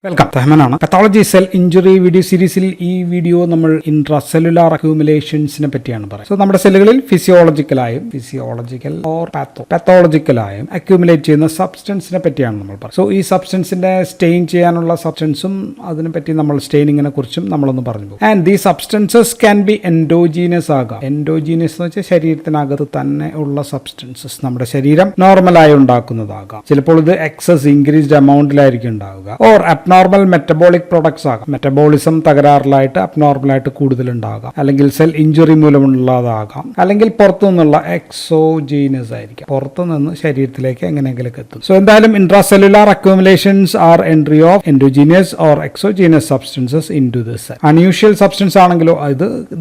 Welcome. തഹ്മനാണ്. Pathology cell injury video സീരീസിൽ ഈ വീഡിയോ നമ്മൾ ഇൻട്രാസെല്ലുലാർ അക്യൂമുലേഷൻസിനെ പറ്റിയാണ് പറയുന്നത്. സോ നമ്മുടെ സെല്ലുകളിൽ ഫിസിയോളജിക്കൽ ഓർ പാത്തോളജിക്കലായും അക്യൂമുലേറ്റ് ചെയ്യുന്ന സബ്സ്റ്റൻസിനെ പറ്റിയാണ് നമ്മൾ പറയുന്നത്. സോ ഈ സബ്സ്റ്റൻസിന്റെ സ്റ്റെയിൻ ചെയ്യാനുള്ള സബ്സ്റ്റൻസും അതിനെപ്പറ്റി നമ്മൾ സ്റ്റെയിനിങ്ങിനെ കുറിച്ചും നമ്മളൊന്ന് പറഞ്ഞു പോകും. ആൻഡ് ദീ സബ്സ്റ്റൻസസ് ക്യാൻ ബി എൻഡോജീനിയസ് ആകാം. എൻഡോജീനിയസ് എന്ന് വെച്ചാൽ ശരീരത്തിനകത്ത് തന്നെ ഉള്ള സബ്സ്റ്റൻസസ് നമ്മുടെ ശരീരം നോർമലായി ഉണ്ടാക്കുന്നതാകാം. ചിലപ്പോൾ ഇത് എക്സസ് ഇൻക്രീസ്ഡ് എമൗണ്ടിലായിരിക്കും ഉണ്ടാവുക. ഓർ അബ്നോർമൽ മെറ്റബോളിക് പ്രൊഡക്ട്സ് ആകാം. മെറ്റബോളിസം തകരാറിലായിട്ട് അബ്നോർമലായിട്ട് കൂടുതൽ ഉണ്ടാകാം. അല്ലെങ്കിൽ സെൽ ഇഞ്ചുറി മൂലമുള്ളതാകാം. അല്ലെങ്കിൽ പുറത്തു നിന്നുള്ള എക്സോജീനസ് ആയിരിക്കാം. പുറത്തു നിന്ന് ശരീരത്തിലേക്ക് എങ്ങനെയെങ്കിലും എത്തും. സോ എന്തായാലും intracellular accumulations are entry of endogenous or exogenous substances in to the cell. Unusual substance ആണെങ്കിലോ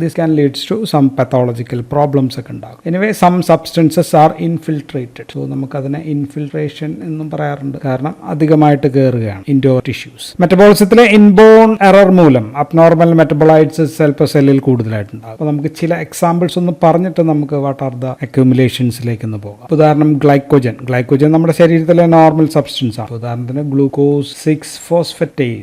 this can leads to some pathological problems ഒക്കെ ഉണ്ടാകും. Anyway some substances are infiltrated. So നമുക്കതിനെ ഇൻഫിൽട്രേഷൻ എന്നും പറയാറുണ്ട്. കാരണം അധികമായിട്ട് കയറുകയാണ് ഇൻഡോ ടിഷ്യൂസ്. മെറ്റബോളിസത്തിലെ ഇൻബോൺ എറർ മൂലം അബ്നോർമൽ മെറ്റബോളൈറ്റ്സ് ചിലപ്പോൾ സെല്ലിൽ കൂടുതലായിട്ടുണ്ടാകും. അപ്പോൾ നമുക്ക് ചില എക്സാമ്പിൾസ് ഒന്ന് പറഞ്ഞിട്ട് നമുക്ക് വാട്ട് ആർ ദ അക്യൂമുലേഷൻസിലേക്ക് ഒന്ന് പോകാം. ഉദാഹരണം ഗ്ലൈക്കോജൻ നമ്മുടെ ശരീരത്തിലെ നോർമൽ സബ്സ്റ്റൻസ് ആണ്. ഉദാഹരണത്തിന് ഗ്ലൂക്കോസ് 6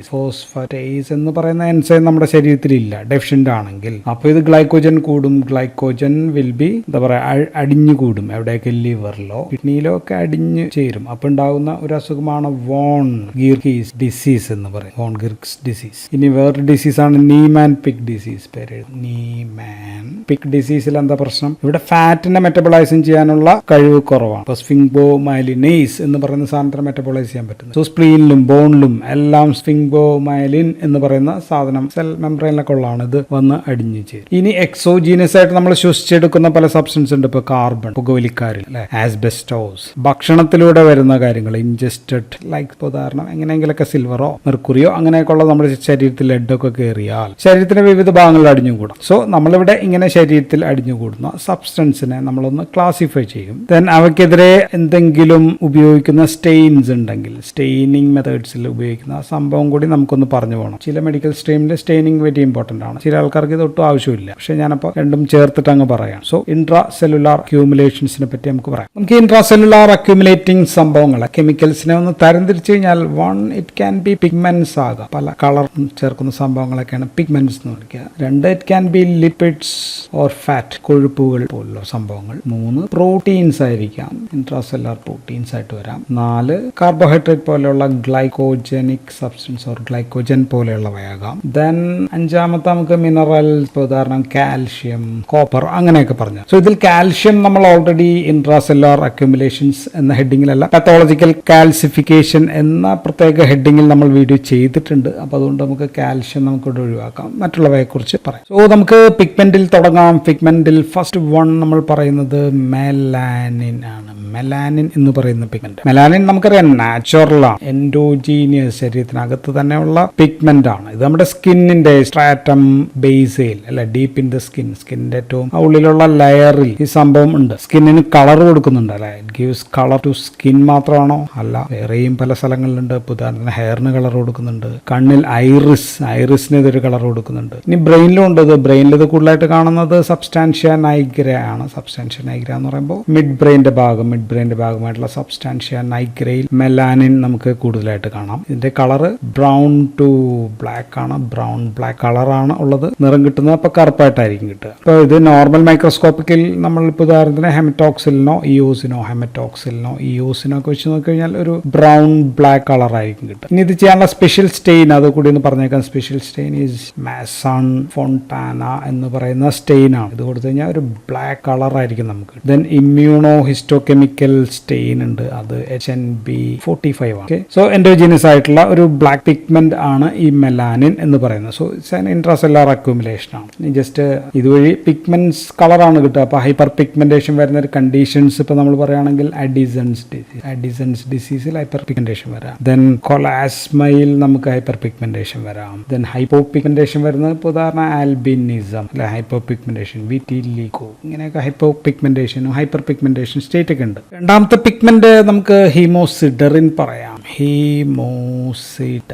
ഫോസ്ഫറ്റേസ് എന്ന് പറയുന്ന എൻസൈം നമ്മുടെ ശരീരത്തിൽ ഇല്ല, ഡെഫിഷ്യന്റ് ആണെങ്കിൽ. അപ്പോൾ ഇത് ഗ്ലൈക്കോജൻ കൂടും. ഗ്ലൈക്കോജൻ വിൽ ബി എന്താ പറയുക, അടിഞ്ഞു കൂടും. എവിടെയൊക്കെ ലിവറിലോ കിഡ്നിയിലോ ഒക്കെ അടിഞ്ഞു ചേരും. അപ്പോൾ ഉണ്ടാകുന്ന ഒരു അസുഖമാണ് വോൺ ഗിർക്കിസ് ഡിസീസ് എന്ന് പറയും. Von Gierke's disease. ഇനി വേറൊരു ഡിസീസാണ് നീമാൻ പിക് ഡിസീസ്. പേര് നീമാൻ പിക് ഡിസീസിൽ എന്താ പ്രശ്നം? ഇവിടെ ഫാറ്റിനെ മെറ്റബോളൈസിങ് ചെയ്യാനുള്ള കഴിവ് കുറവാണ്. ഇപ്പോൾ സ്ഫിംഗോമൈലിനേസ് എന്ന് പറയുന്ന സാധനത്തിന് മെറ്റബോളൈസ് ചെയ്യാൻ പറ്റുന്നത്. സോ സ്പ്ലീനിലും ബോണിലും എല്ലാം സ്ഫിംഗോമൈലിൻ എന്ന് പറയുന്ന സാധനം സെൽ മെംബ്രെയിനിലൊക്കെ ഉള്ളതാണ്. ഇത് വന്ന് അടിഞ്ഞു ചേരും. ഇനി എക്സോജീനസ് ആയിട്ട് നമ്മൾ ശ്വസിച്ചെടുക്കുന്ന പല സബ്സ്റ്റൻസ് ഉണ്ട്. ഇപ്പോൾ കാർബൺ, പുകവലിക്കാരിൽ അല്ലെ, ആസ്ബെസ്റ്റോസ്, ഭക്ഷണത്തിലൂടെ വരുന്ന കാര്യങ്ങൾ, ഇൻജസ്റ്റഡ് ലൈക്ക് ഉദാഹരണം എങ്ങനെയെങ്കിലൊക്കെ സിൽവറോ മെർക്കുറിയോ അങ്ങനെയൊക്കെയുള്ള നമ്മുടെ ശരീരത്തിൽ ലെഡൊക്കെ കയറിയാൽ ശരീരത്തിന്റെ വിവിധ ഭാഗങ്ങളിൽ അടിഞ്ഞുകൂടാം. സോ നമ്മളിവിടെ ഇങ്ങനെ ശരീരത്തിൽ അടിഞ്ഞുകൂടുന്ന സബ്സ്റ്റൻസിനെ നമ്മളൊന്ന് ക്ലാസിഫൈ ചെയ്യും. ദെൻ അവയ്ക്കെതിരെ എന്തെങ്കിലും ഉപയോഗിക്കുന്ന സ്റ്റെയിൻസ് ഉണ്ടെങ്കിൽ, സ്റ്റെയിനിങ് മെത്തേഡ്സിൽ ഉപയോഗിക്കുന്ന സംഭവം കൂടി നമുക്കൊന്ന് പറഞ്ഞു പോകണം. ചില മെഡിക്കൽ സ്ട്രീമിൽ സ്റ്റെയിനിങ് വെരി ഇമ്പോർട്ടന്റ് ആണ്. ചില ആൾക്കാർക്ക് ഇത് ഒട്ടും ആവശ്യമില്ല. പക്ഷെ ഞാനപ്പോൾ രണ്ടും ചേർത്തിട്ട് അങ്ങ് പറയാം. സോ ഇൻട്രാ സെല്ലുലാർ അക്യൂമുലേഷൻസിനെ പറ്റി നമുക്ക് പറയാം. നമുക്ക് ഇൻട്രാ സെല്ലുലാർ അക്യൂമുലേറ്റിംഗ് സംഭവങ്ങളെ കെമിക്കൽസിനെ ഒന്ന് തരംതിരിച്ചു കഴിഞ്ഞാൽ ഇറ്റ് ക്യാൻ ബി പിഗ്മെന്റ്സ് ആകാം. പല കളർ ചേർക്കുന്ന സംഭവങ്ങളൊക്കെയാണ് പിഗ്മെന്റ്സ് എന്ന് വിളിക്കുക. 2 it can be lipids or fat, കൊഴുപ്പുകൾ പോലുള്ള സംഭവങ്ങൾ. 3 പ്രോട്ടീൻസ് ആയിരിക്കാം, ഇൻട്രാസെല്ലുലാർ പ്രോട്ടീൻസ് ആയിട്ട് വരാം. 4 കാർബോഹൈഡ്രേറ്റ് പോലെയുള്ള ഗ്ലൈക്കോജനിക് സബ്സ്റ്റൻസ് ഓർ ഗ്ലൈക്കോജൻ പോലെയുള്ളവയാകാം. ദെൻ 5ാമത്തെ നമുക്ക് മിനറൽസ്, ഉദാഹരണം കാൽഷ്യം, കോപ്പർ അങ്ങനെയൊക്കെ പറഞ്ഞു. സോ ഇതിൽ കാൽഷ്യം നമ്മൾ ഓൾറെഡി ഇൻട്രാസെല്ലുലാർ അക്യൂമുലേഷൻസ് എന്ന ഹെഡിങ്ങിലല്ല, പാത്തോളജിക്കൽ കാൽസിഫിക്കേഷൻ എന്ന പ്രത്യേക ഹെഡിങ്ങിൽ നമ്മൾ വീഡിയോ ചെയ്തിട്ടുണ്ട്. അപ്പോൾ അതുകൊണ്ട് നമുക്ക് കാൽഷ്യം നമുക്കിവിടെ ഒഴിവാക്കാം. മറ്റുള്ളവയെ കുറിച്ച് പറയാം. സോ നമുക്ക് പിഗ്മെന്റിൽ തുടങ്ങാം. പിഗ്മെന്റിൽ ഫസ്റ്റ് നമ്മൾ പറയുന്നത് മെലാനിൻ ആണ്. മെലാനിൻ എന്ന് പറയുന്ന പിഗ്മെന്റ്. മെലാനിൻ നമുക്കറിയാം നാച്ചുറൽ ആണ്, എൻഡോജീനിയസ്, ശരീരത്തിനകത്ത് തന്നെയുള്ള പിഗ്മെന്റ് ആണ്. ഇത് നമ്മുടെ സ്കിന്നിന്റെ സ്ട്രാറ്റം ബേസയിൽ അല്ലെ, ഡീപ്പ് ഇൻ ദ സ്കിന്നിന്റെ ഏറ്റവും ഉള്ളിലുള്ള ലെയറിൽ ഈ സംഭവം ഉണ്ട്. സ്കിന്നിന് കളർ കൊടുക്കുന്നുണ്ട് അല്ലെ. It gives colour to skin മാത്രമാണോ? അല്ല, വേറെയും പല സ്ഥലങ്ങളിലുണ്ട്. ഉദാഹരണത്തിന് ഹെയറിന് കളർ കൊടുക്കുന്നുണ്ട്. കണ്ണിൽ ഐറിസിന് ഇതൊരു കളർ കൊടുക്കുന്നുണ്ട്. ഇനി ബ്രെയിനിലും ഉണ്ട്. ബ്രെയിനിൽ ഇത് കൂടുതലായിട്ട് കാണുന്നത് സബ്സ്റ്റാൻഷ്യ നൈഗ്ര ആണ്. സബ്സ്റ്റാൻഷ്യ നൈഗ്ര എന്ന് പറയുമ്പോൾ മിഡ് ബ്രെയിന്റെ ഭാഗമായിട്ടുള്ള സബ്സ്റ്റാൻഷ്യ നൈഗ്രയിൽ മെലാനിൻ നമുക്ക് കൂടുതലായിട്ട് കാണാം. ഇതിന്റെ കളർ ബ്രൗൺ ടു ബ്ലാക്ക് ആണ്. ബ്രൗൺ ബ്ലാക്ക് കളറാണ് ഉള്ളത്. നിറം കിട്ടുന്നത് അപ്പോൾ കറുപ്പായിട്ടായിരിക്കും കിട്ടുക. അപ്പോൾ ഇത് നോർമൽ മൈക്രോസ്കോപ്പിക്കിൽ നമ്മൾ ഇപ്പോൾ ഉദാഹരണത്തിന് ഹെമറ്റോക്സിലിനോ ഇയോസിനോ ഒക്കെ വെച്ച് നോക്കിക്കഴിഞ്ഞാൽ ഒരു ബ്രൗൺ ബ്ലാക്ക് കളർ ആയിരിക്കും കിട്ടുക. ഇനി ഇത് ചെയ്യാനുള്ള സ്പെഷ്യൽ സ്റ്റെയിൻ അത് കൂടി ഒന്ന് പറഞ്ഞേക്കാം. Special stain is mason Fontana എന്ന് പറയുന്ന സ്റ്റെയിൻ ആണ്. ഇത് കൊടുത്തു കഴിഞ്ഞാൽ ഒരു ബ്ലാക്ക് കളർ ആയിരിക്കും നമുക്ക്. ദെൻ ഇമ്മ്യൂണോ ഹിസ്റ്റോകെമിക്കൽ സ്റ്റെയിൻ ഉണ്ട്. അത് HNB45 ആണ്. സോ എൻഡോജീനിയസ് ആയിട്ടുള്ള ഒരു ബ്ലാക്ക് പിഗ്മെന്റ് ആണ് ഈ മെലാനിൻ എന്ന് പറയുന്നത്. So it's an intracellular accumulation ആണ്. ജസ്റ്റ് ഇതുവഴി പിഗ്മെന്റ്സ് കളറാണ് കിട്ടുക. അപ്പോൾ ഹൈപ്പർ പിഗ്മെന്റേഷൻ വരുന്ന ഒരു കണ്ടീഷൻസ് ഇപ്പോൾ നമ്മൾ പറയുകയാണെങ്കിൽ അഡിസൺസ് ഡിസീസിൽ ഹൈപ്പർ പിഗ്മെന്റേഷൻ വരാം. ദെൻ കൊളാസ്മയിൽ നമുക്ക് ഹൈപ്പർ പിഗ്മെന്റേഷൻ വരാം. ദെൻ ഹൈപ്പോ പിഗ്മെന്റേഷൻ വരുന്നത് ഇപ്പോൾ ഉദാഹരണം ആൽബിനിസം അല്ലെ, ഹൈപ്പോ പിഗ്മെന്റേഷൻ, വിറ്റിലിഗോ, ഇങ്ങനെയൊക്കെ ഹൈപ്പോ പിഗ്മെന്റേഷനും ഹൈപ്പർ പിഗ്മെന്റേഷൻ സ്റ്റേറ്റ് ഒക്കെ ഉണ്ട്. രണ്ടാമത്തെ പിഗ്മെന്റ് നമുക്ക് ഹീമോസിഡറിൻ പറയാം. ഹീമോസിഡറിൻ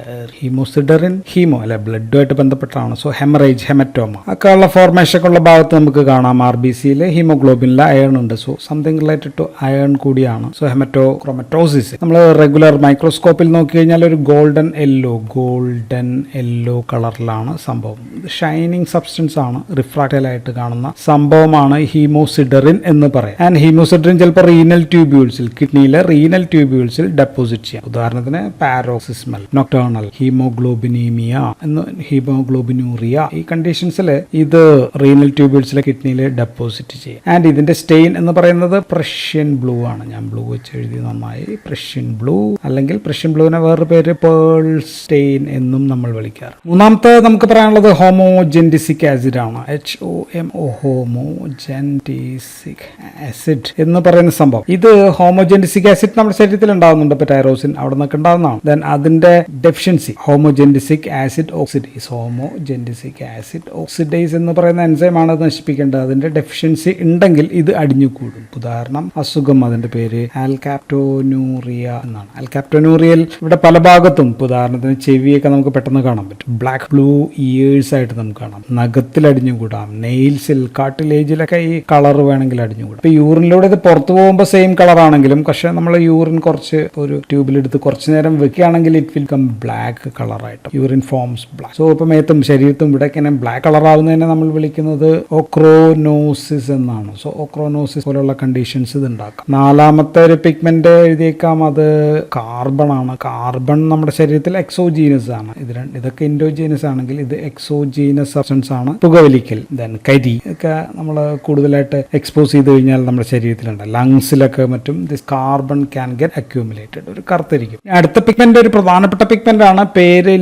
ഹീമോ അല്ലെ ബ്ലഡുമായിട്ട് ബന്ധപ്പെട്ടാണ്. സോ ഹെമറേജ്, ഹെമറ്റോമ ഒക്കെ ഉള്ള ഫോർമേഷൻ ഒക്കെ ഉള്ള ഭാഗത്ത് നമുക്ക് കാണാം. RBCയിൽ ഹീമോഗ്ലോബിനിൽ അയൺ ഉണ്ട്. So something related to iron കൂടിയാണ്. സോ ഹെമറ്റോക്രോമറ്റോസിസ് നമ്മൾ റെഗുലർ മൈക്രോസ്കോപ്പിൽ നോക്കി കഴിഞ്ഞാൽ ഒരു ഗോൾഡൻ യെല്ലോ കളറിലാണ് സംഭവം. ഷൈനിങ് സബ്സ്റ്റൻസ് ആണ്, റിഫ്രാക്റ്റൈലായിട്ട് കാണുന്ന സംഭവമാണ് ഹീമോസിഡറിൻ എന്ന് പറയാം. ആൻഡ് ഹീമോസിഡറിൻ ചിലപ്പോൾ റീനൽ ട്യൂബ്യൂൾസിൽ, കിഡ്നിയിലെ റീനൽ ട്യൂബ്യൂൾസിൽ ഡെപ്പോസിറ്റ് ചെയ്യാം. ഉദാഹരണത്തിന് പാരോക്സിസ്മൽ നോക്ടേണൽ ഹീമോഗ്ലോബിനീമിയ ഹീമോഗ്ലോബിനൂറിയ ഈ കണ്ടീഷൻസിൽ ഇത് റീനൽ ട്യൂബ്യൂൾസിലെ കിഡ്നിയിൽ ഡെപ്പോസിറ്റ് ചെയ്യും. ആൻഡ് ഇതിന്റെ സ്റ്റെയിൻ എന്ന് പറയുന്നത് പ്രഷ്യൻ ബ്ലൂ ആണ്. ഞാൻ ബ്ലൂ വെച്ച് എഴുതി നന്നായി. പ്രഷ്യൻ ബ്ലൂ അല്ലെങ്കിൽ പ്രഷ്യൻ ബ്ലൂവിനെ വേറൊരു പേര് പേൾ സ്റ്റെയിൻ എന്നും നമ്മൾ വിളിക്കാറ്. മൂന്നാമത്തെ നമുക്ക് പറയാനുള്ളത് ഹോമോജെൻറ്റിസിക് ആസിഡ് ആണ്. HOMO ഹോമോജെൻറ്റിസിക് ആസിഡ് എന്ന് പറയുന്ന സംഭവം. ഇത് ഹോമോജെൻറ്റിസിക് ആസിഡ് നമ്മുടെ ശരീരത്തിൽ ഉണ്ടാകുന്നുണ്ട്. ഇപ്പൊ ടൈറോസിൻ അവിടെ നിന്നൊക്കെ ഉണ്ടാകുന്നതാണ്. ദെൻ അതിന്റെ deficiency homogentisic acid oxidase. Homogentisic acid oxidase എന്ന് പറയുന്ന എൻസൈമാണ് അത് നശിപ്പിക്കേണ്ടത്. അതിന്റെ ഡെഫിഷ്യൻസി ഉണ്ടെങ്കിൽ ഇത് അടിഞ്ഞുകൂടും. ഉദാഹരണം അസുഖം, അതിന്റെ പേര് ആൽകാപ്റ്റോനൂറിയ എന്നാണ്. ആൽകാപ്റ്റോനൂറിയൽ ഇവിടെ പല ഭാഗത്തും, ഉദാഹരണത്തിന് ചെവിയൊക്കെ നമുക്ക് പെട്ടെന്ന് കാണാൻ പറ്റും. ബ്ലാക്ക് ബ്ലൂ ഇയേഴ്സ് ആയിട്ട് നമുക്ക് കാണാം. നഖത്തിൽ അടിഞ്ഞുകൂടാം, നെയിൽസിൽ, കാർട്ടിലേജിലൊക്കെ ഈ കളർ വേണമെങ്കിൽ അടിഞ്ഞുകൂടാം. ഇപ്പൊ യൂറിനിലൂടെ ഇത് പുറത്തു പോകുമ്പോൾ സെയിം കളർ ആണെങ്കിലും, പക്ഷെ നമ്മൾ യൂറിൻ കുറച്ച് ഒരു ട്യൂബിലെടുത്ത് കുറച്ച് നേരം വെക്കുകയാണെങ്കിൽ ഇറ്റ് വിൽ കം ബ്ലാക്ക് കളറായിട്ട്. Urine forms black. സോ ഇപ്പൊ മേത്തും ശരീരത്തും ഇവിടെ ഇങ്ങനെ ബ്ലാക്ക് കളർ ആവുന്നതിനെ നമ്മൾ വിളിക്കുന്നത് ഓക്രോനോസിസ് എന്നാണ്. സോ ഓക്രോനോസിസ് പോലുള്ള കണ്ടീഷൻസ് ഇത് ഉണ്ടാക്കാം. നാലാമത്തെ ഒരു പിഗ്മെന്റ് എഴുതിയേക്കാം, അത് കാർബൺ ആണ്. കാർബൺ നമ്മുടെ ശരീരത്തിൽ എക്സോജീനസ് ആണ്. ഇതൊക്കെ ഇൻഡോജീനസ് ആണെങ്കിൽ ഇത് എക്സോജീനസ് സബ്സ്റ്റൻസ് ആണ്. പുകവലിക്കൽ, ദെൻ കരി ഒക്കെ നമ്മൾ കൂടുതലായിട്ട് എക്സ്പോസ് ചെയ്ത് കഴിഞ്ഞാൽ നമ്മുടെ ശരീരത്തിലുണ്ട്. ലങ്സിലൊക്കെ മറ്റും this carbon can get accumulated. ഒരു കറുത്തിരിക്കും. അടുത്ത പിഗ്മെന്റ് ഒരു പ്രധാനപ്പെട്ട പിഗ്മെന്റ് ആണ്. പേര്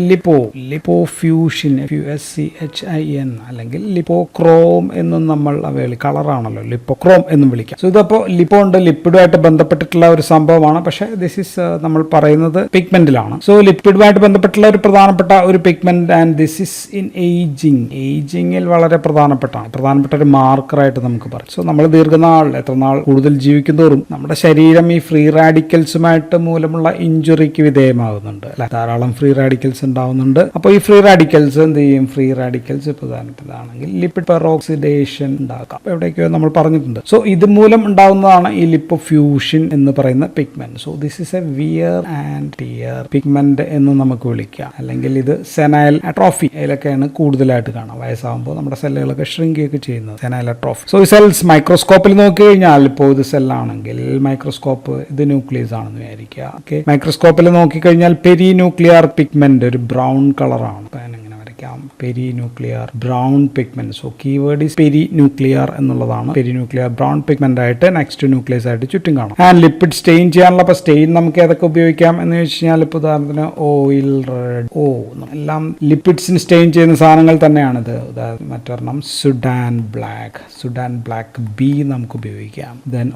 ലിപ്പോഫ്യൂഷൻ, FUSCHIN അല്ലെങ്കിൽ ലിപ്പോക്രോം എന്നും നമ്മൾ കളറാണല്ലോ, ലിപ്പോക്രോം എന്നും വിളിക്കാം. സോ ഇതിപ്പോ ലിപ്പോ ഉണ്ട്, ലിപ്പിഡുമായിട്ട് ബന്ധപ്പെട്ടിട്ടുള്ള ഒരു സംഭവമാണ്. പക്ഷേ ദിസ് ഇസ് നമ്മൾ പറയുന്നത് പിഗ്മെന്റിലാണ്. സോ ലിപ്പിഡുമായിട്ട് ബന്ധപ്പെട്ടുള്ള ഒരു പ്രധാനപ്പെട്ട ഒരു pigment. And this is in ഏജിങ്ങിൽ വളരെ പ്രധാനപ്പെട്ട ഒരു മാർക്കറായിട്ട് നമുക്ക് പറയാം. സോ നമ്മൾ ദീർഘനാൾ, എത്ര നാൾ കൂടുതൽ ജീവിക്കും തോറും നമ്മുടെ ശരീരം ഈ ഫ്രീ റാഡിക്കൽസുമായിട്ട് മൂലമുള്ള ഇഞ്ചുറിക്ക് വിധേയമാകുന്നുണ്ട് അല്ലെ. ധാരാളം ഫ്രീ റാഡിക്കൽസ് ഉണ്ടാവുന്നുണ്ട്. അപ്പോൾ ഈ ഫ്രീ റാഡിക്കൽസ് എന്ത് ചെയ്യും? ഫ്രീ റാഡിക്കൽസ് പ്രധാനപ്പെട്ടതാണെങ്കിൽ ലിപ്പിഡ് പെറോക്സിഡേഷൻ ഉണ്ടാക്കാം. എവിടേക്കോ നമ്മൾ പറഞ്ഞിട്ടുണ്ട്. സോ ഇത് മൂലം ഉണ്ടാവുന്നതാണ് ഈ ലിപ്പോഫ്യൂഷൻ എന്ന് പറയുന്ന pigment. So this is a wear and tear pigment എന്ന് നമുക്ക് വിളിക്കാം. അല്ലെങ്കിൽ ഇത് സെനൈൽ അട്രോഫി അതിലൊക്കെയാണ് കൂടുതലായിട്ട് കാണാം. വയസ്സാകുമ്പോൾ നമ്മുടെ സെല്ലുകളൊക്കെ ഷ്രിങ്ക് ഒക്കെ ചെയ്യുന്നത് സെനൈൽ അട്രോഫി. സോ ഈ സെൽസ് മൈക്രോസ്കോപ്പിൽ നോക്കി കഴിഞ്ഞാൽ, ഇപ്പോൾ ഇത് സെല്ലാണെങ്കിൽ മൈക്രോസ്കോപ്പ് ഇത് ന്യൂക്ലിയസ് ആണെന്ന് വിചാരിക്കുക. ഓക്കെ, മൈക്രോസ്കോപ്പിൽ നോക്കിക്കഴിഞ്ഞാൽ പെരി ന്യൂക്ലിയർ പിഗ്മെന്റ് ഒരു ബ്രൗൺ കളറാണ്. Peri nuclear brown pigment. So keyword is peri nuclear എന്നുള്ളതാണ്. പെരി ന്യൂക്ലിയർ ബ്രൗൺ പിഗ്മെന്റ് ആയിട്ട് നെക്സ്റ്റ് ന്യൂക്ലിയസ് ആയിട്ട് ചുറ്റും കാണാം. ആൻഡ് ലിപ്പിഡ് സ്റ്റെയിൻ ചെയ്യാനുള്ള സ്റ്റെയിൻ നമുക്ക് ഏതൊക്കെ ഉപയോഗിക്കാം എന്ന് വെച്ച് കഴിഞ്ഞാൽ, ഇപ്പോൾ ഉദാഹരണത്തിന് ഓയിൽ റെഡ് എല്ലാം ലിപ്പിഡ്സിന് സ്റ്റെയിൻ ചെയ്യുന്ന സാധനങ്ങൾ തന്നെയാണിത്. മറ്റൊരെണ്ണം സുഡാൻ ബ്ലാക്ക് ബി നമുക്ക് ഉപയോഗിക്കാം. ദെൻ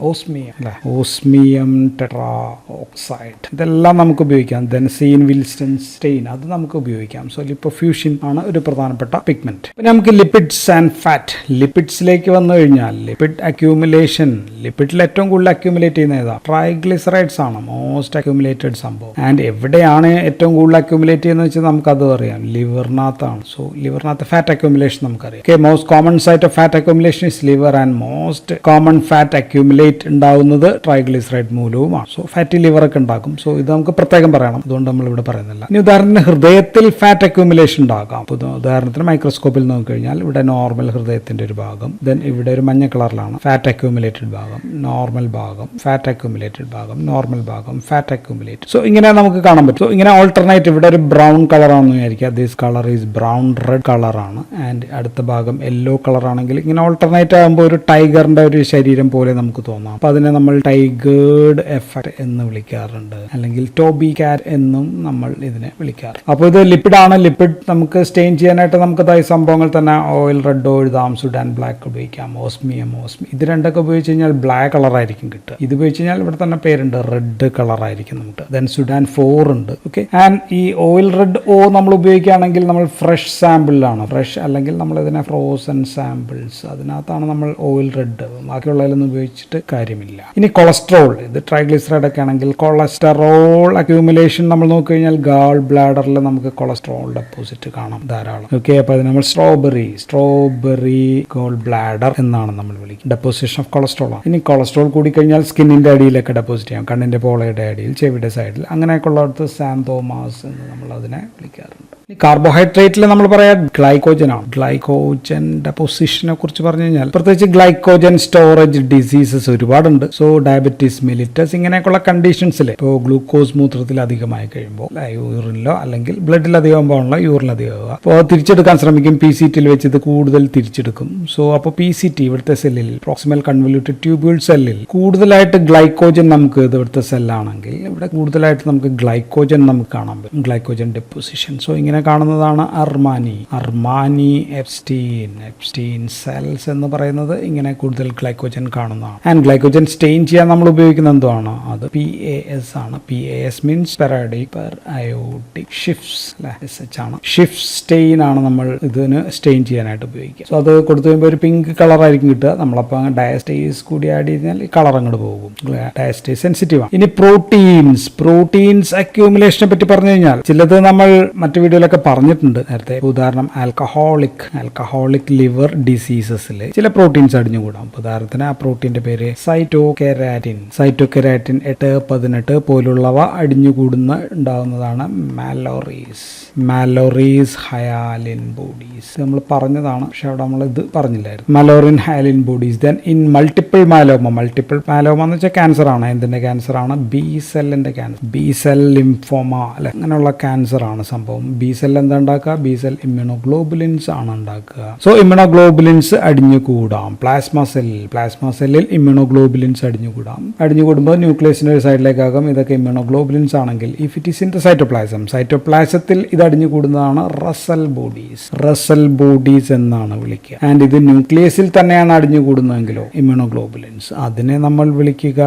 ഓസ്മിയം ടെട്രാ ഓക്സൈഡ് ഇതെല്ലാം നമുക്ക് ഉപയോഗിക്കാം. ദെൻ വിൽസ്റ്റൺ സ്റ്റെയിൻ അത് നമുക്ക് ഉപയോഗിക്കാം. സോ ലിപ്പോഫ്യൂഷൻ ആണ് ഒരു പ്രധാനപ്പെട്ട പിഗ്മെന്റ്. പിന്നെ നമുക്ക് ലിപ്പിഡ്സ് ആൻഡ് ഫാറ്റ്. ലിപ്പിഡ്സിലേക്ക് വന്നു കഴിഞ്ഞാൽ ലിപ്പിഡ് അക്യൂമുലേഷൻ, ലിപ്പിഡിൽ ഏറ്റവും കൂടുതൽ അക്യൂമുലേറ്റ് ചെയ്യുന്ന ഏതാ? ട്രൈഗ്ലിസറൈഡ്സ് ആണ് മോസ്റ്റ് അക്യൂമുലേറ്റഡ് സംഭവം. ആൻഡ് എവിടെയാണ് ഏറ്റവും കൂടുതൽ അക്യൂമുലേറ്റ് ചെയ്യുന്നത് വെച്ചാൽ നമുക്കത് അറിയാം, ലിവറിനകത്താണ്. സോ ലിവറിനകത്ത് ഫാറ്റ് അക്യൂമുലേഷൻ നമുക്കറിയാം. Okay, most common site of fat accumulation is liver. And most common fat accumulate ഉണ്ടാവുന്നത് ട്രൈഗ്ലിസറൈഡ് മൂലവുമാണ്. സോ ഫാറ്റി ലിവർ ഒക്കെ ഉണ്ടാക്കും. സോ ഇത് നമുക്ക് പ്രത്യേകം പറയണം, അതുകൊണ്ട് നമ്മൾ ഇവിടെ പറയുന്നില്ല. ഇനി ഉദാഹരണത്തിന് ഹൃദയത്തിൽ ഫാറ്റ് അക്യൂമുലേഷൻ ഉണ്ടാകാം. ഉദാഹരണത്തിന് മൈക്രോസ്കോപ്പിൽ നോക്കിക്കഴിഞ്ഞാൽ ഇവിടെ നോർമൽ ഹൃദയത്തിന്റെ ഒരു ഭാഗം, ദെൻ ഇവിടെ ഒരു മഞ്ഞ കളറിലാണ് ഫാറ്റ് അക്യൂമുലേറ്റഡ് ഭാഗം, നോർമൽ ഭാഗം, ഫാറ്റ് അക്യൂമുലേറ്റഡ് ഭാഗം, നോർമൽ ഭാഗം, ഫാറ്റ് അക്യൂമുലേറ്റഡ്. സോ ഇങ്ങനെ നമുക്ക് കാണാൻ പറ്റും. സോ ഇങ്ങനെ ഓൾട്ടർനേറ്റ് ഇവിടെ ഒരു ബ്രൗൺ കളറാണെന്ന് വിചാരിക്കുക. This colour is brown red കളറാണ്. ആൻഡ് അടുത്ത ഭാഗം യെല്ലോ കളർ ആണെങ്കിൽ ഇങ്ങനെ ഓൾട്ടർനേറ്റ് ആകുമ്പോൾ ഒരു ടൈഗറിന്റെ ഒരു ശരീരം പോലെ നമുക്ക് തോന്നാം. അപ്പൊ അതിനെ നമ്മൾ ടൈഗേർഡ് എഫക്ട് എന്ന് വിളിക്കാറുണ്ട്, അല്ലെങ്കിൽ ടോബി കാറ്റ് എന്നും നമ്മൾ ഇതിനെ വിളിക്കാറ്. അപ്പോൾ ഇത് ലിപ്പിഡ് ആണ്. ലിപ്പിഡ് നമുക്ക് സ്റ്റെയിൻ ചെയ്യാനായിട്ട് നമുക്ക് ഈ സംഭവങ്ങൾ തന്നെ ഓയിൽ റെഡ് എഴുതാം, സുഡാൻ ബ്ലാക്ക് ഉപയോഗിക്കാം, ഓസ്മിയം ഇത് രണ്ടൊക്കെ ഉപയോഗിച്ച് കഴിഞ്ഞാൽ ബ്ലാക്ക് കളറായിരിക്കും കിട്ടുക. ഇത് ഉപയോഗിച്ച് കഴിഞ്ഞാൽ ഇവിടെ തന്നെ പേരുണ്ട്, റെഡ് കളറായിരിക്കും നമുക്ക്. ദെൻ സുഡാൻ 4 ഉണ്ട്. ഓക്കെ, ആൻഡ് ഈ ഓയിൽ റെഡ് നമ്മൾ ഉപയോഗിക്കുകയാണെങ്കിൽ നമ്മൾ ഫ്രഷ് സാമ്പിളിലാണ്, ഫ്രഷ് അല്ലെങ്കിൽ നമ്മൾ ഇതിനെ ഫ്രോസൺ സാമ്പിൾസ്, അതിനകത്താണ് നമ്മൾ ഓയിൽ റെഡ്, ബാക്കിയുള്ളതിലൊന്നും ഉപയോഗിച്ചിട്ട് കാര്യമില്ല. ഇനി കൊളസ്ട്രോൾ, ഇത് ട്രൈഗ്ലിസറൈഡ് ഒക്കെ ആണെങ്കിൽ കൊളസ്ട്രോൾ അക്യൂമുലേഷൻ നമ്മൾ നോക്കിക്കഴിഞ്ഞാൽ ഗാൾ ബ്ലാഡറിൽ നമുക്ക് കൊളസ്ട്രോൾ ഡെപ്പോസിറ്റ് കാണാം ധാരാളം. ഓക്കെ, അപ്പോൾ അത് നമ്മൾ സ്ട്രോബെറി ഗോൾ ബ്ലാഡർ എന്നാണ് നമ്മൾ വിളിക്കുന്നത്. ഡെപ്പോസിഷൻ ഓഫ് കൊളസ്ട്രോൾ ആണ്. ഇനി കൊളസ്ട്രോൾ കൂടി കഴിഞ്ഞാൽ സ്കിന്നിന്റെ അടിയിലൊക്കെ ഡെപ്പോസിറ്റ് ചെയ്യാം, കണ്ണിന്റെ പോളയുടെ അടിയിൽ, ചെവിയുടെ സൈഡിൽ, അങ്ങനെയൊക്കെ ഉള്ളിടത്ത് സാന്തോമാസ് എന്ന് നമ്മൾ അതിനെ വിളിക്കാറുണ്ട്. കാർബോഹൈഡ്രേറ്റിൽ നമ്മൾ പറയാം ഗ്ലൈക്കോജൻ ആണ്. ഗ്ലൈക്കോജൻ ഡെപ്പോസിഷനെ കുറിച്ച് പറഞ്ഞു കഴിഞ്ഞാൽ പ്രത്യേകിച്ച് ഗ്ലൈക്കോജൻ സ്റ്റോറേജ് ഡിസീസസ് ഒരുപാടുണ്ട്. സോ ഡയബറ്റീസ് മെലിറ്റസ് ഇങ്ങനെയൊക്കെയുള്ള കണ്ടീഷൻസിൽ ഇപ്പോൾ ഗ്ലൂക്കോസ് മൂത്രത്തിൽ അധികമായി കഴിയുമ്പോൾ യൂറിനിലോ അല്ലെങ്കിൽ ബ്ലഡിൽ അധികമാകുമ്പോഴാണല്ലോ യൂറിൻ അധികമാകുക. അപ്പോൾ തിരിച്ചെടുക്കാൻ ശ്രമിക്കും, PCT വെച്ച് ഇത് കൂടുതൽ തിരിച്ചെടുക്കും. സോ അപ്പോൾ PCT ഇവിടുത്തെ സെല്ലിൽ, പ്രോക്സിമൽ കൺവല്യൂട്ടഡ് ട്യൂബ്യൂൾ സെല്ലിൽ കൂടുതലായിട്ട് ഗ്ലൈക്കോജൻ നമുക്ക് ഇത് ഇവിടുത്തെ സെല്ലാണെങ്കിൽ ഇവിടെ കൂടുതലായിട്ട് നമുക്ക് ഗ്ലൈക്കോജൻ നമുക്ക് കാണാൻ പറ്റും, ഗ്ലൈക്കോജൻ ഡെപ്പോസിഷൻ. സോ ഇങ്ങനെ കാണുന്നതാണ് അർമാനി എപ്സ്റ്റീൻ സെൽസ് എന്ന് പറയുന്നത്. ഇങ്ങനെ കൂടുതൽ ഗ്ലൈക്കോജൻ കാണുന്നതാണ്. ആൻഡ് ഗ്ലൈക്കോജൻ സ്റ്റെയിൻ ചെയ്യാൻ നമ്മൾ ഉപയോഗിക്കുന്ന എന്താണ്, അത് PAS ആണ്. PAS means പെറോഡിക് per iodic shifts ആണ്. ഷിഫ്റ്റ് സ്റ്റെയിൻ ആണ് നമ്മൾ ഇതിന് സ്റ്റെയിൻ ചെയ്യാനായിട്ട് ഉപയോഗിക്കുക. സോ അത് കൊടുത്തു കഴിയുമ്പോൾ ഒരു പിങ്ക് കളറായിരിക്കും കിട്ടുക. നമ്മളപ്പോൾ ഡയസ്റ്റേസ് കൂടി ആഡ് ചെയ്താൽ ഈ കളർ അങ്ങോട്ട് പോകും. ഡയസ്റ്റേസ് സെൻസിറ്റീവ് ആണ്. ഇനി പ്രോട്ടീൻസ് അക്യൂമുലേഷനെ പറ്റി പറഞ്ഞു കഴിഞ്ഞാൽ ചിലത് നമ്മൾ മറ്റു വീഡിയോയിലൊക്കെ പറഞ്ഞിട്ടുണ്ട് നേരത്തെ. ഉദാഹരണം ആൽക്കഹോളിക് ലിവർ ഡിസീസസിൽ ചില പ്രോട്ടീൻസ് അടിഞ്ഞുകൂടാം. ഉദാഹരണത്തിന് ആ പ്രോട്ടീന്റെ പേര് സൈറ്റോകെരാറ്റിൻ 8-18 പോലുള്ളവ അടിഞ്ഞുകൂടുന്ന ഉണ്ടാകുന്നതാണ് മാലോറീസ് ഹയാലിൻ ബോഡീസ്. നമ്മൾ പറഞ്ഞതാണ്, പക്ഷെ അവിടെ നമ്മൾ ഇത് പറഞ്ഞില്ലായിരുന്നു. Mallory hyaline bodies. Then in multiple myeloma എന്ന് വെച്ചാൽ ക്യാൻസർ ആണ്. എന്തിന്റെ ക്യാൻസർ ആണ്? ബി സെല്ലിന്റെ ക്യാൻസർ, ബി സെൽ ലിംഫോമ അല്ലെ, അങ്ങനെയുള്ള ക്യാൻസർ ആണ് സംഭവം. ബി സെൽ എന്താ ഉണ്ടാക്കുക? ബി സെൽ ഇമ്മ്യൂണോഗ്ലോബുലിൻസ് ആണ് ഉണ്ടാക്കുക. സോ ഇമ്മ്യൂണോഗ്ലോബുലിൻസ് അടിഞ്ഞുകൂടാം. പ്ലാസ്മ സെല്ലിൽ ഇമ്മ്യൂണോഗ്ലോബുലിൻസ് അടിഞ്ഞുകൂടുമ്പോൾ ന്യൂക്ലിയസിന്റെ ഒരു സൈഡിലേക്കാകും. ഇതൊക്കെ ഇമ്മ്യൂണോഗ്ലോബുലിൻസ് ആണെങ്കിൽ if it is in the സൈറ്റോപ്ലാസത്തിൽ ഇത് അടിഞ്ഞുകൂടുന്നതാണ് റസൽ ബോഡീസ് എന്നാണ് വിളിക്കുക. ആൻഡ് ഇത് ന്യൂക്ലിയസിൽ തന്നെയാണ് അടിഞ്ഞുകൂടുന്നതെങ്കിലോ ഇമ്മ്യൂണോഗ്ലോബുലിൻസ്, അതിനെ നമ്മൾ വിളിക്കുക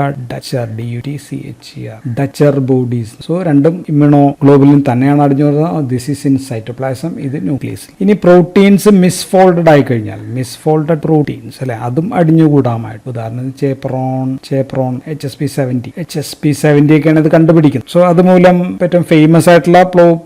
ഡച്ചർ ബോഡീസ്. സോ രണ്ടും ഇമ്മ്യൂണോഗ്ലോബുലിൻ തന്നെയാണ് അടിഞ്ഞുകൂടുന്നത്. ദിസ് ഈസ് ഇൻ സൈറ്റോപ്ലാസം, ഇത് ന്യൂക്ലിയസ്. ഇനി പ്രോട്ടീൻസ് മിസ്ഫോൾഡഡ് ആയി കഴിഞ്ഞാൽ, മിസ്ഫോൾഡഡ് പ്രോട്ടീൻസ് അല്ലെ, അതും അടിഞ്ഞുകൂടാമായിട്ട്. ഉദാഹരണത്തിന് ചേപ്രോൺ HSP70 ഒക്കെയാണ് ഇത് കണ്ടുപിടിക്കുന്നത്. സോ അതുമൂലം ഏറ്റവും ഫേമസ് ആയിട്ടുള്ള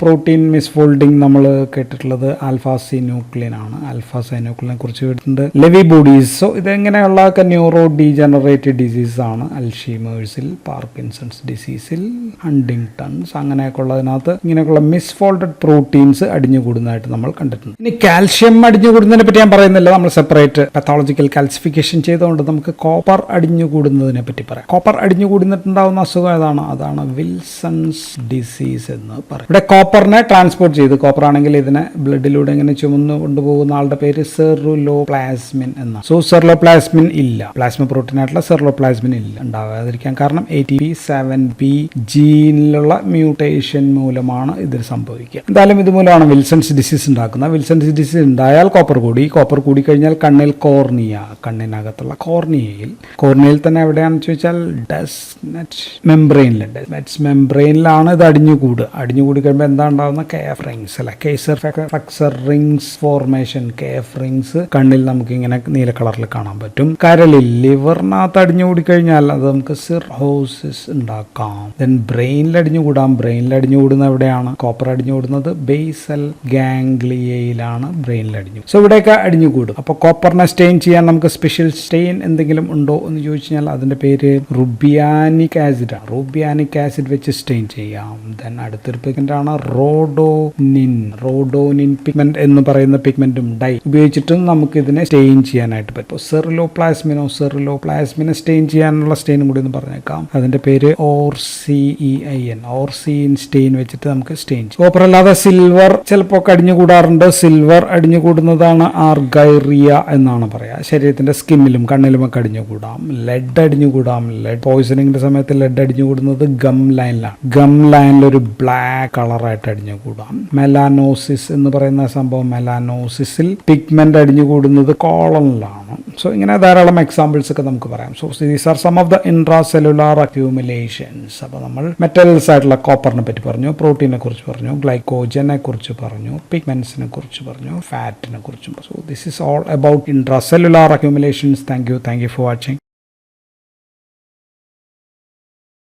പ്രോട്ടീൻ മിസ്ഫോൾഡിങ് നമ്മൾ കേട്ടിട്ടുള്ളത് ആൽഫാസിന്യൂക്ലിൻ ആണ്. ആൽഫാസിന്യൂക്ലിനെ കുറിച്ച് കേട്ടിട്ടുണ്ട്. Lewy bodies. സോ ഇതെങ്ങനെയുള്ള ന്യൂറോ ഡീജനറേറ്റീവ് ഡിസീസ് ആണ്. അൽഷീമേഴ്സിൽ, പാർക്കിൻസൺസ് ഡിസീസിൽ, ഹണ്ടിങ്ടൺസ് അങ്ങനെയൊക്കെ ഉള്ളതിനകത്ത് ഇങ്ങനെയൊക്കെയുള്ള മിസ്ഫോൾഡഡ് പ്രോട്ടീൻസ് അടിഞ്ഞുകൂടുന്നതായിട്ട് നമ്മൾ കണ്ടിട്ടുണ്ട്. ഇനി കാൽഷ്യം അടിഞ്ഞുകൂടുന്നതിനെ പറ്റി ഞാൻ പറയുന്നില്ല, നമ്മൾ സെപ്പറേറ്റ് പത്തോളജിക്കൽ കാൽസിഫിക്കേഷൻ ചെയ്തുകൊണ്ട് നമുക്ക് കോപ്പർ അടിഞ്ഞുകൂടുന്നതിനെ പറ്റി പറയാം. കോപ്പർ അടിഞ്ഞുകൂടുന്നിട്ടുണ്ടാവുന്ന അസുഖം അതാണ് വിൽസൺസ് ഡിസീസ് എന്ന് പറയും. ഇവിടെ കോപ്പറിനെ ട്രാൻസ്പോർട്ട് ചെയ്ത്, കോപ്പർ ആണെങ്കിൽ ഇതിനെ ബ്ലഡിലൂടെ ഇങ്ങനെ ചുമന്ന് കൊണ്ടുപോകുന്ന ആളുടെ പേര് സെറുലോപ്ലാസ്മിൻ എന്നാണ്. സോ സെറുലോപ്ലാസ്മിൻ ഇല്ല, പ്ലാസ്മ പ്രോട്ടീൻ ആയിട്ടുള്ള സെറുലോപ്ലാസ്മിൻ ഇല്ല, ഉണ്ടാകാതിരിക്കാൻ കാരണം ATP7B ജീനിലുള്ള മ്യൂട്ടേഷൻ മൂലമാണ് ഇത് സംഭവിക്കുക. എന്തായാലും ഇതുമൂലമാണ് വിൽസൺസ് ഡിസീസ് ഉണ്ടാക്കുന്നത്. വിൽസൺസ് ഡിസീസ് ഉണ്ടായാൽ കോപ്പർ കൂടി കഴിഞ്ഞാൽ കണ്ണിൽ കണ്ണിനകത്തുള്ള കോർണിയയിൽ തന്നെ എവിടെയാണെന്ന് ചോദിച്ചാൽ ഡെസ്നെറ്റ് മെംബ്രെയിനിലാണ് ഇത് അടിഞ്ഞുകൂടി കഴിയുമ്പോൾ എന്താ ഉണ്ടാകുന്ന KF റിങ്സ് അല്ലെ, ഫ്ലക്സർ റിങ്സ് ഫോർമേഷൻ. KF റിങ്സ് കണ്ണിൽ നമുക്ക് ഇങ്ങനെ നീല കളറിൽ കാണാൻ പറ്റും. കരളിൽ, ലിവറിനകത്ത് അടിഞ്ഞുകൂടി കഴിഞ്ഞാൽ അത് നമുക്ക് സിർഹോസിസ് ഉണ്ടാക്കാം. ദെൻ ബ്രെയിനിൽ അടിഞ്ഞുകൂടുന്ന എവിടെയാണ് കോപ്പർ അടിഞ്ഞുകൂടുന്നത്? ബേസൽ ഗാംഗ്ലിയയിലാണ് ബ്രെയിനിൽ അടിഞ്ഞു. സോ ഇവിടെയൊക്കെ അടിഞ്ഞുകൂടും. അപ്പോൾ കോപ്പറിനെ സ്റ്റെയിൻ ചെയ്യാൻ നമുക്ക് സ്പെഷ്യൽ സ്റ്റെയിൻ എന്തെങ്കിലും ഉണ്ടോ എന്ന് ചോദിച്ചു കഴിഞ്ഞാൽ അതിന്റെ പേര് റുബിയാനിക് ആസിഡ് ആണ്. റുബിയാനിക് ആസിഡ് വെച്ച് സ്റ്റെയിൻ ചെയ്യാം. ദെൻ അടുത്തൊരു പിഗ്മെന്റ് ആണ് റോഡോനിൻ പിഗ്മെന്റ് എന്ന് പറയുന്ന പിഗ്മെന്റും ഡൈ ഉപയോഗിച്ചിട്ടും നമുക്ക് ഇതിനെ സ്റ്റെയിൻ ചെയ്യാനായിട്ട് പറ്റും. സെറുലോപ്ലാസ്മിനെ സ്റ്റെയിൻ ചെയ്യാനുള്ള സ്റ്റെയിനും കൂടി ഒന്ന് പറഞ്ഞേക്കാം. അതിന്റെ പേര് ഓർസീൻ സ്റ്റെയിൻ വെച്ചിട്ട് നമുക്ക് സ്റ്റെയിൻ ചെയ്യാം. കോപ്പർ അല്ലാതെ സിൽവർ ചിലപ്പോൾ അടിഞ്ഞുകൂടാറുണ്ട്. സിൽവർ അടിഞ്ഞുകൂടുന്നതാണ് ആർഗൈറിയ എന്നാണ് പറയാ. ശരീരത്തിന്റെ സ്കിന്നിലും കണ്ണിലുമൊക്കെ അടിഞ്ഞുകൂടാം. ലെഡ് അടിഞ്ഞുകൂടാം. ലെഡ് പോയിസണിങ്ങിന്റെ സമയത്ത് ലെഡ് അടിഞ്ഞുകൂടുന്നത് ഗം ലൈനിലാണ്. ഗം ലൈനിൽ ഒരു ബ്ലാക്ക് കളറായിട്ട് അടിഞ്ഞുകൂടാം. മെലാനോസിസ് എന്ന് പറയുന്ന സംഭവം, മെലാനോസിസിൽ പിഗ്മെന്റ് അടിഞ്ഞുകൂടുന്നത് കോളനിലാണ്. സോ ഇങ്ങനെ ധാരാളം എക്സാമ്പിൾസ് ഒക്കെ നമുക്ക് പറയാം. So these are some of the intracellular accumulations. അപ്പോൾ നമ്മൾ മെറ്റൽസ് ആയിട്ടുള്ള കോപ്പറിനെ പറ്റി പറഞ്ഞു, പ്രോട്ടീനെ കുറിച്ച് പറഞ്ഞു, ഗ്ലൈക്കോജനെ കുറിച്ച് പറഞ്ഞു, പിഗ്മെന്റ്സിനെ കുറിച്ച് പറഞ്ഞു, ഫാറ്റിനെ കുറിച്ചും. So this is all about intracellular accumulations. Thank you for watching.